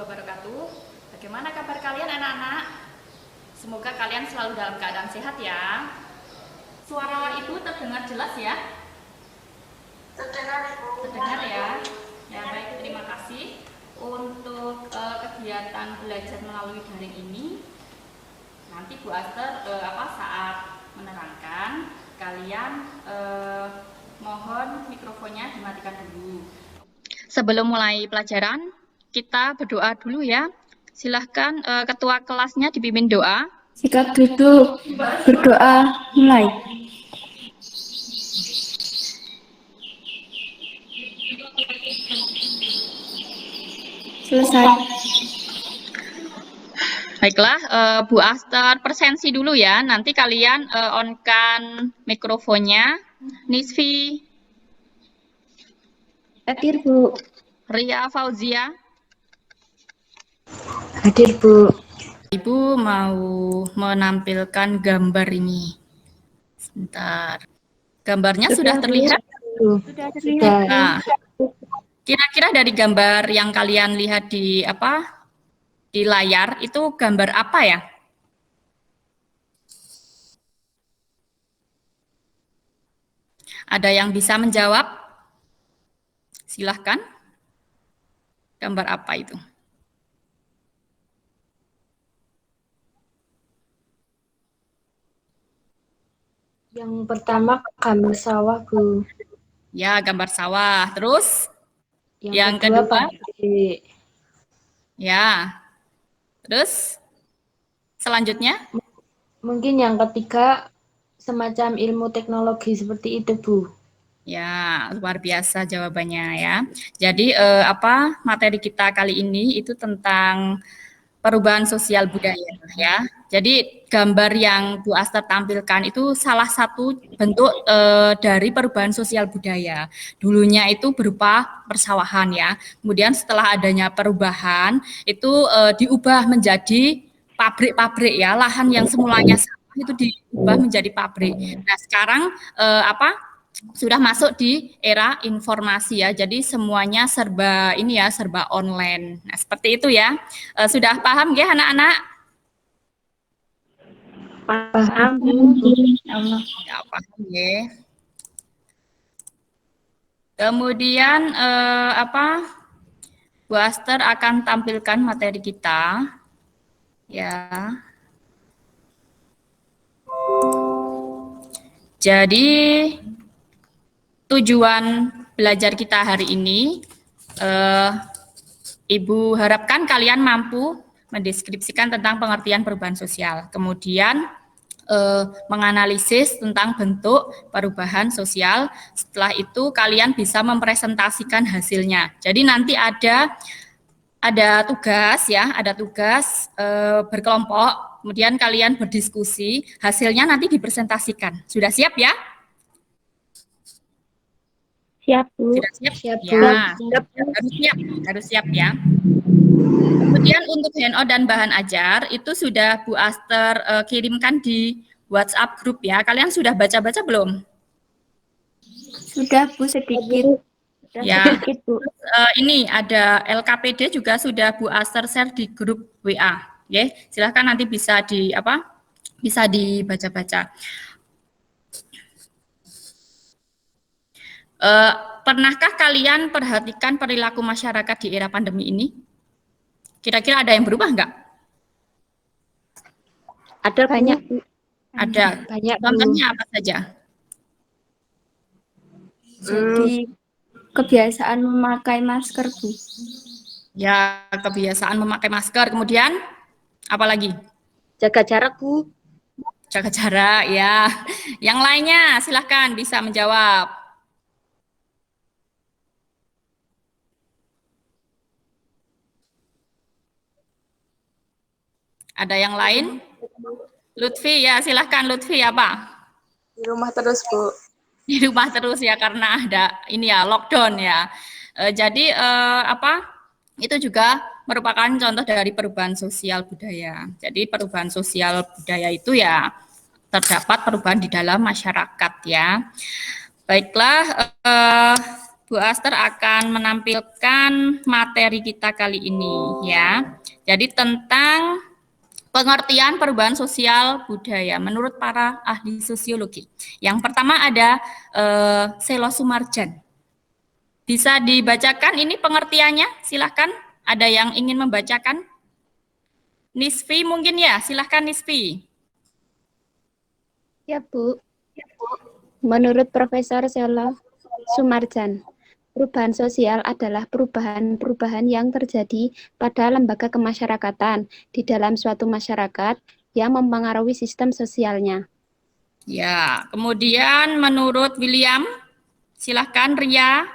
warahmatullahi wabarakatuh. Bagaimana kabar kalian anak-anak? Semoga kalian selalu dalam keadaan sehat ya. Suara ibu terdengar jelas ya? Terdengar, Ibu. Terdengar ya? Ya baik, terima kasih. Untuk kegiatan belajar melalui daring ini, nanti Bu Aster saat menerangkan, kalian mohon mikrofonnya dimatikan dulu. Sebelum mulai pelajaran, kita berdoa dulu ya. Silahkan ketua kelasnya dipimpin doa. Sikap duduk, berdoa, mulai. Selesai. Baiklah, Bu Aster presensi dulu ya. Nanti kalian on-kan mikrofonnya. Nisfi, Hadir, Bu. Ria Fauzia. Hadir, Bu. Ibu mau menampilkan gambar ini. Sebentar. Gambarnya sudah terlihat? Sudah terlihat. Nah, kira-kira dari gambar yang kalian lihat di layar itu gambar apa ya? Ada yang bisa menjawab? Silahkan. Gambar apa itu? Yang pertama gambar sawah, Bu. Ya, gambar sawah. Terus? Yang kedua kedua? pabrik. Ya. Terus? Selanjutnya? Mungkin yang ketiga semacam ilmu teknologi seperti itu, Bu. Ya, luar biasa jawabannya ya. Jadi materi kita kali ini itu tentang perubahan sosial budaya ya. Jadi gambar yang Bu Aster tampilkan itu salah satu bentuk dari perubahan sosial budaya. Dulunya itu berupa persawahan ya. Kemudian setelah adanya perubahan itu diubah menjadi pabrik-pabrik ya. Lahan yang semulanya sawah itu diubah menjadi pabrik. Nah, sekarang sudah masuk di era informasi ya, jadi semuanya serba online. Nah, seperti itu ya. Sudah paham ya anak-anak? Paham, Bu. Ya, paham ya. Kemudian Bu Aster akan tampilkan materi kita. Ya. Jadi tujuan belajar kita hari ini, Ibu harapkan kalian mampu mendeskripsikan tentang pengertian perubahan sosial, kemudian menganalisis tentang bentuk perubahan sosial. Setelah itu kalian bisa mempresentasikan hasilnya. Jadi nanti ada tugas ya, ada tugas berkelompok, kemudian kalian berdiskusi, hasilnya nanti dipresentasikan. Sudah siap ya? Siap, Bu. Sudah siap? Siap, Bu. Ya, Siap. harus siap ya. Kemudian untuk handout dan bahan ajar itu sudah Bu Aster kirimkan di WhatsApp grup ya. Kalian sudah baca-baca belum? Sudah, Bu, sedikit. Ya. Sedikit, Bu. Ini ada LKPD juga sudah Bu Aster share di grup WA. Ya, silahkan nanti bisa dibaca-baca. Pernahkah kalian perhatikan perilaku masyarakat di era pandemi ini? Kira-kira ada yang berubah enggak? Ada banyak, Bu. Ada. Banyak, Bu. Contohnya apa saja? Jadi kebiasaan memakai masker, Bu. Ya, kebiasaan memakai masker. Kemudian apa lagi? Jaga jarak, Bu. Jaga jarak ya. Yang lainnya silahkan bisa menjawab. Ada yang lain? Lutfi ya, silahkan Lutfi apa? Di rumah terus, Bu. Di rumah terus ya karena ada ini ya lockdown ya. Jadi itu juga merupakan contoh dari perubahan sosial budaya. Jadi perubahan sosial budaya itu ya terdapat perubahan di dalam masyarakat ya. Baiklah, Bu Aster akan menampilkan materi kita kali ini ya. Jadi tentang pengertian perubahan sosial budaya menurut para ahli sosiologi. Yang pertama ada Selo Sumarjan. Bisa dibacakan ini pengertiannya? Silahkan. Ada yang ingin membacakan? Nisfi mungkin ya, silahkan Nisfi. Ya, Bu. Menurut Profesor Selo Sumarjan, perubahan sosial adalah perubahan-perubahan yang terjadi pada lembaga kemasyarakatan di dalam suatu masyarakat yang mempengaruhi sistem sosialnya. Ya, kemudian menurut William, silahkan Ria.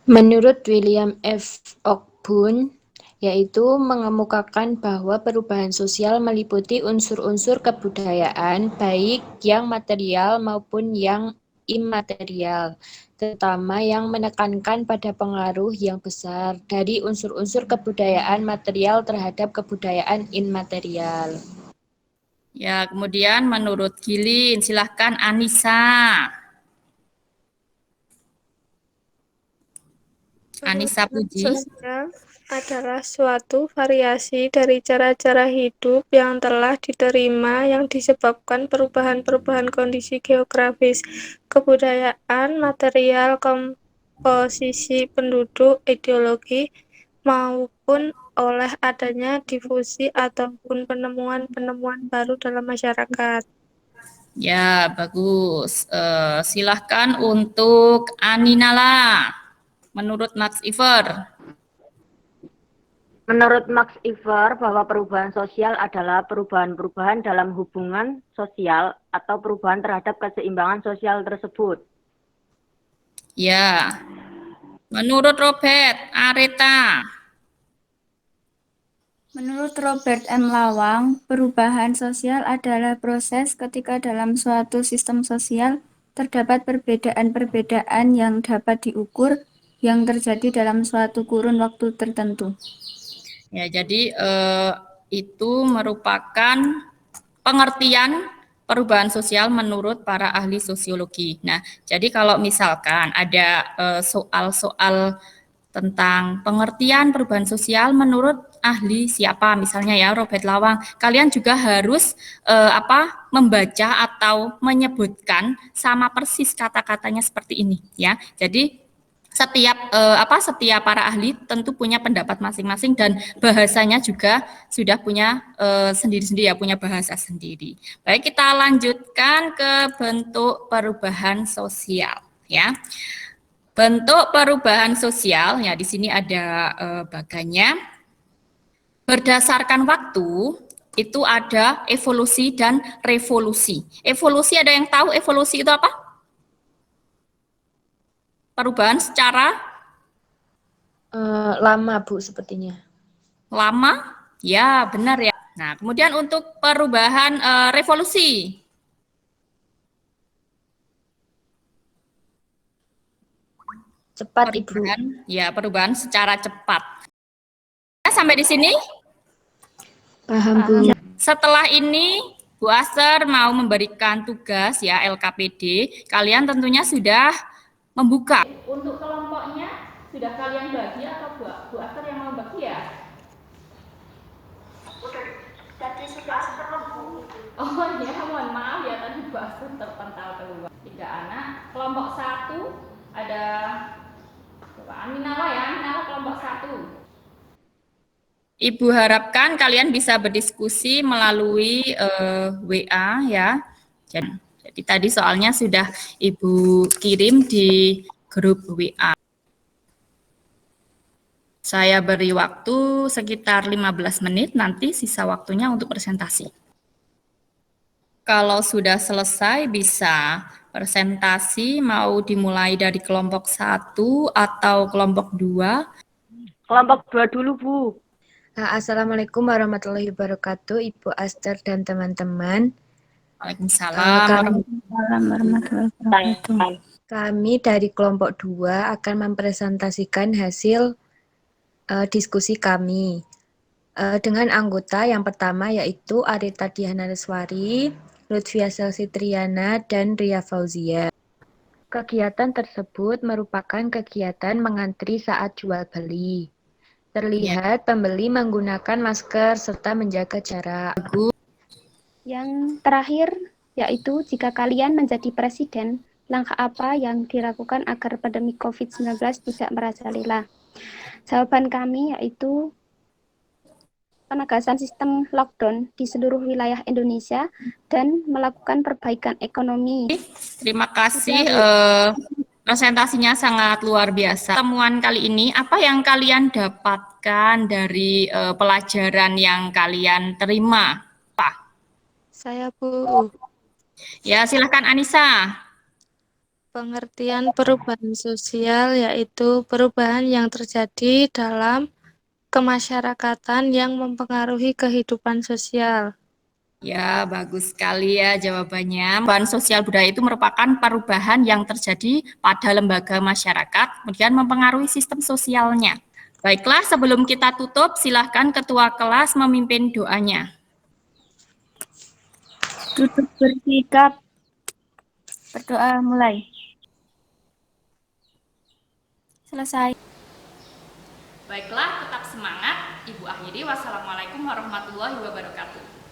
Menurut William F. Ogburn, yaitu mengemukakan bahwa perubahan sosial meliputi unsur-unsur kebudayaan, baik yang material maupun yang imaterial, terutama yang menekankan pada pengaruh yang besar dari unsur-unsur kebudayaan material terhadap kebudayaan imaterial. Ya, kemudian menurut Gilin, silahkan Anissa. Anissa Puji. Sosial adalah suatu variasi dari cara-cara hidup yang telah diterima yang disebabkan perubahan-perubahan kondisi geografis, kebudayaan, material, komposisi penduduk, ideologi, maupun oleh adanya difusi ataupun penemuan-penemuan baru dalam masyarakat. Ya, bagus. Silahkan untuk Aninala. Menurut Max Iver. Menurut Max Iver, bahwa perubahan sosial adalah perubahan-perubahan dalam hubungan sosial atau perubahan terhadap keseimbangan sosial tersebut. Ya. Menurut Robert Areta. Menurut Robert M. Lawang, perubahan sosial adalah proses ketika dalam suatu sistem sosial terdapat perbedaan-perbedaan yang dapat diukur yang terjadi dalam suatu kurun waktu tertentu. Ya, jadi itu merupakan pengertian perubahan sosial menurut para ahli sosiologi. Nah, jadi kalau misalkan ada soal-soal tentang pengertian perubahan sosial menurut ahli siapa, misalnya ya Robert Lawang, kalian juga harus membaca atau menyebutkan sama persis kata-katanya seperti ini ya. Jadi setiap para ahli tentu punya pendapat masing-masing dan bahasanya juga sudah punya sendiri-sendiri ya, punya bahasa sendiri. Baik, kita lanjutkan ke bentuk perubahan sosial ya. Bentuk perubahan sosial ya, di sini ada baganya. Berdasarkan waktu itu ada evolusi dan revolusi. Evolusi, ada yang tahu evolusi itu apa? Perubahan secara lama, Bu, sepertinya. lama? Ya, benar ya. Nah, kemudian untuk perubahan revolusi. Cepat, Ibu. Ya, perubahan secara cepat. Sampai di sini? Paham, Bu. Setelah ini, Bu Aster mau memberikan tugas ya, LKPD. Kalian tentunya sudah membuka. Untuk kelompoknya sudah kalian bagi atau Bu Aster yang mau bagi ya? Tadi sudah Oh iya, mohon maaf ya, tadi Bu Aster terpental keluar. 3 anak. Kelompok 1 ada Aminala ya, Aminala kelompok 1. Ibu harapkan kalian bisa berdiskusi melalui WA ya. Jadi tadi soalnya sudah Ibu kirim di grup WA. Saya beri waktu sekitar 15 menit, nanti sisa waktunya untuk presentasi. Kalau sudah selesai bisa presentasi, mau dimulai dari kelompok 1 atau kelompok 2? Kelompok 2 dulu, Bu. Assalamualaikum warahmatullahi wabarakatuh, Ibu Aster dan teman-teman. Waalaikumsalam warahmatullahi wabarakatuh. Kami dari kelompok 2 akan mempresentasikan hasil diskusi kami dengan anggota yang pertama yaitu Arita Diana Reswari, Lutfia Selsi Triana, dan Ria Fauzia. Kegiatan tersebut merupakan kegiatan mengantri saat jual beli. Terlihat pembeli menggunakan masker serta menjaga jarak. Yang terakhir, yaitu jika kalian menjadi presiden, langkah apa yang dilakukan agar pandemi COVID-19 tidak merajalela? Jawaban kami yaitu penegasan sistem lockdown di seluruh wilayah Indonesia dan melakukan perbaikan ekonomi. Terima kasih. Presentasinya sangat luar biasa. Temuan kali ini, apa yang kalian dapatkan dari pelajaran yang kalian terima? Pak. Saya, Bu. Ya, silahkan Anissa. Pengertian perubahan sosial yaitu perubahan yang terjadi dalam kemasyarakatan yang mempengaruhi kehidupan sosial. Ya, bagus sekali ya jawabannya. Perubahan sosial budaya itu merupakan perubahan yang terjadi pada lembaga masyarakat, kemudian mempengaruhi sistem sosialnya. Baiklah, sebelum kita tutup, silahkan ketua kelas memimpin doanya. Duduk bersikap. Berdoa mulai. Selesai. Baiklah, tetap semangat. Ibu akhiri, wassalamualaikum warahmatullahi wabarakatuh.